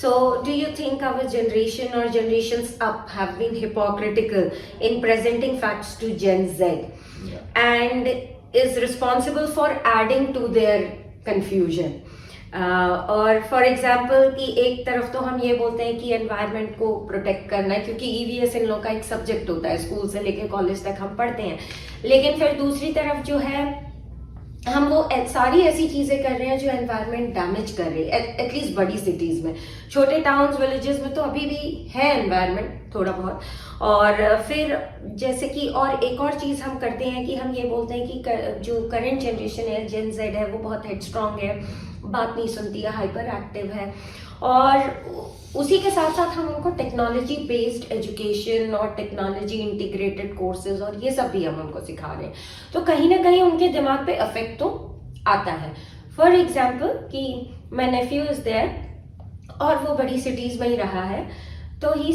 So, do you think our generation or generations up have been hypocritical in presenting facts to Gen Z Yeah. and is responsible for adding to their confusion? और for example कि एक तरफ तो हम ये बोलते हैं कि एनवायरनमेंट को प्रोटेक्ट करना है क्योंकि ईवीएस इन लोग का एक सब्जेक्ट होता है, स्कूल से लेके कॉलेज तक हम पढ़ते हैं, लेकिन फिर दूसरी तरफ जो है हम वो सारी ऐसी चीजें कर रहे हैं जो एनवायरनमेंट डैमेज कर रही है, एटलीस्ट बड़ी सिटीज में। छोटे टाउन्स विलेजेस में तो अभी भी है एनवायरनमेंट थोड़ा बहुत। और फिर जैसे कि और एक और चीज हम करते हैं कि हम ये बोलते हैं कि जो करंट जनरेशन है, जेन जेड है, वो बहुत हेडस्ट्रॉन्ग है, बात नहीं सुनती है, हाइपर एक्टिव है। और उसी के साथ साथ हम उनको टेक्नोलॉजी बेस्ड एजुकेशन और टेक्नोलॉजी इंटीग्रेटेड कोर्सेज और ये सब भी हम उनको सिखा रहे हैं, तो कहीं ना कहीं उनके दिमाग पे इफेक्ट तो आता है। फॉर एग्जाम्पल कि माय नेफ्यू इज देयर और वो बड़ी सिटीज में ही रहा है, तो he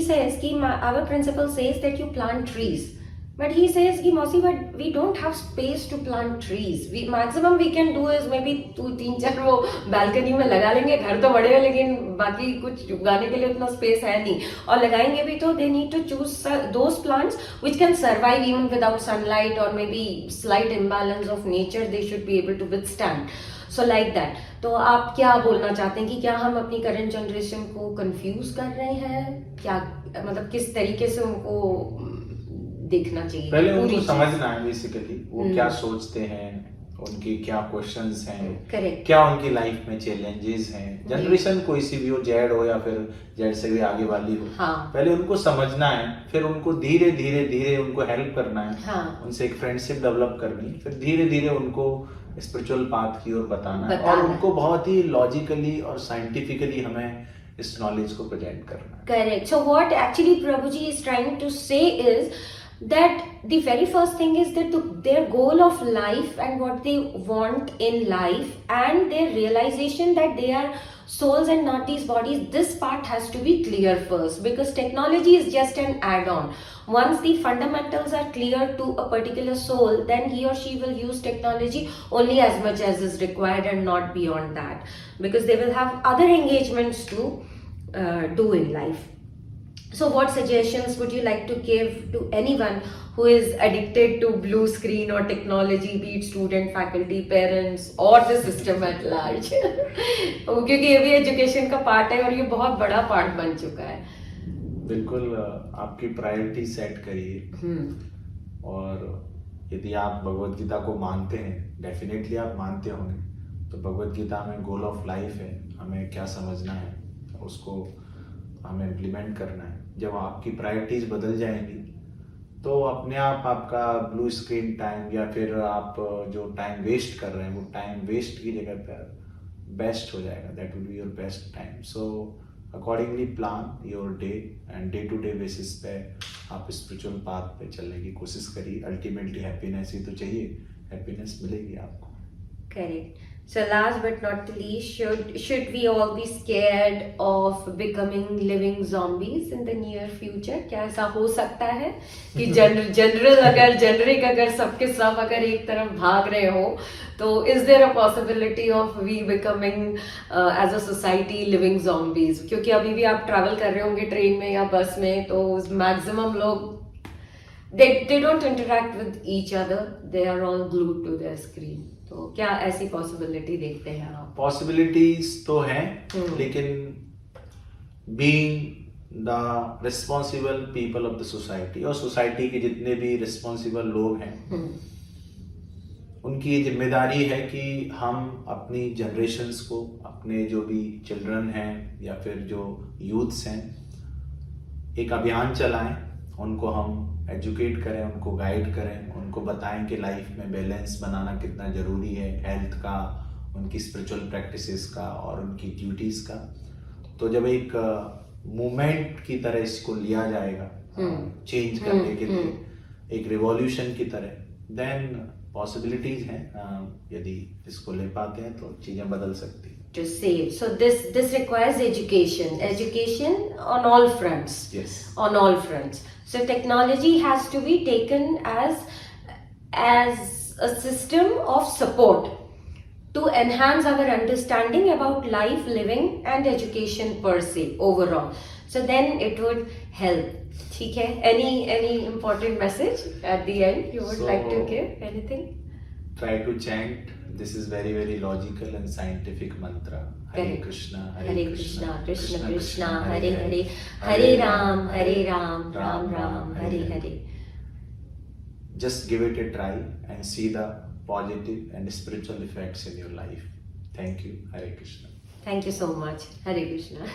says कि our principal says that you plant trees, but he says कि मौसी but we don't have space to plant trees, we maximum we can do is maybe 2-3-4 वो बालकनी में लगा लेंगे, घर तो बड़े हैं लेकिन बाकी कुछ उगाने के लिए उतना स्पेस है नहीं, और लगाएंगे भी तो they need to choose those plants which can survive even without sunlight or maybe slight imbalance of nature, they should be able to withstand, so like that। तो आप क्या बोलना चाहते हैं कि क्या हम अपनी करंट जनरेशन को कंफ्यूज कर रहे हैं, क्या मतलब किस तरीके से उनको देखना चाहिए? पहले उनको समझना है बेसिकली वो क्या सोचते हैं, उनके क्या क्वेश्चंस हैं, करेक्ट, क्या उनकी लाइफ में चैलेंजेस हैं। जनरेशन कोई सी भी हो, जेड हो या फिर जेड से भी आगे वाली हो, हाँ, पहले उनको समझना है, फिर उनको धीरे धीरे धीरे उनको हेल्प करना है, हाँ, उनसे एक फ्रेंडशिप डेवलप करनी, फिर धीरे धीरे उनको स्पिरिचुअल पाथ की ओर बताना है, और उनको बहुत ही लॉजिकली और साइंटिफिकली हमें इस नॉलेज को प्रेजेंट करना है। Correct. So what actually Prabhuji is trying to से is that the very first thing is that their goal of life and what they want in life and their realization that they are souls and not these bodies, this part has to be clear first, because technology is just an add-on. Once the fundamentals are clear to a particular soul, then he or she will use technology only as much as is required and not beyond that, because they will have other engagements to do in life. So what suggestions would you like to give to anyone who is addicted to blue screen or technology, be it student, faculty, parents or the system at large? क्योंकि ये भी education का part है और ये बहुत बड़ा part बन चुका है। बिल्कुल, आपकी प्रायोरिटी सेट करिए, और यदि आप भगवत गीता को मानते हैं, डेफिनेटली आप मानते होंगे, तो भगवत गीता में गोल ऑफ लाइफ है, हमें क्या समझना है, उसको हमें इम्प्लीमेंट करना है। जब आपकी प्रायोरिटीज बदल जाएंगी तो अपने आप आपका ब्लू स्क्रीन टाइम या फिर आप जो टाइम वेस्ट कर रहे हैं वो टाइम वेस्ट की जगह पर बेस्ट हो जाएगा, that will be your best time. So accordingly plan your day and day to day basis पे आप स्पिरिचुअल पाथ पे चलने की कोशिश करिए। अल्टीमेटली हैप्पीनेस ही तो चाहिए, हैप्पीनेस मिलेगी आपको। Correct. So last but not the least, should we all be scared of becoming living zombies in the near future? क्या ऐसा हो सकता है कि जेनरिक अगर सबके सब अगर एक तरफ भाग रहे हो, तो is there a possibility of we becoming as a society living zombies? क्योंकि अभी भी आप ट्रैवल कर रहे होंगे ट्रेन में या बस में, तो मैक्सिमम लोग they don't interact with each other, they are all glued to their screen. तो क्या ऐसी पॉसिबिलिटी देखते हैं आप? पॉसिबिलिटीज तो हैं, लेकिन being the responsible people of the society, और सोसाइटी के जितने भी रिस्पॉन्सिबल लोग हैं, उनकी ये जिम्मेदारी है कि हम अपनी जनरेशन्स को, अपने जो भी चिल्ड्रन हैं या फिर जो यूथ्स हैं, एक अभियान चलाएं, उनको हम एजुकेट करें, उनको गाइड करें, उनको बताएं कि लाइफ में बैलेंस बनाना कितना ज़रूरी है, हेल्थ का, उनकी स्पिरिचुअल प्रैक्टिसेस का और उनकी ड्यूटीज़ का। तो जब एक मूवमेंट की तरह इसको लिया जाएगा चेंज करने के लिए, एक रिवॉल्यूशन की तरह, देन पॉसिबिलिटीज हैं, यदि इसको ले पाते हैं तो चीज़ें बदल सकती हैं। To save. So this requires education on all fronts. Yes. On all fronts. So technology has to be taken as a system of support to enhance our understanding about life, living and education per se overall. So then it would help. ठीक है? Any important message at the end you would like to give? Anything? Try to chant. This is very, very logical and scientific mantra. Hare Correct. Krishna, Hare Krishna, Krishna Krishna, Hare Hare, Hare Ram, Ram Ram, Hare Hare. Just give it a try and see the positive and spiritual effects in your life. Thank you. Hare Krishna. Thank you so much. Hare Krishna.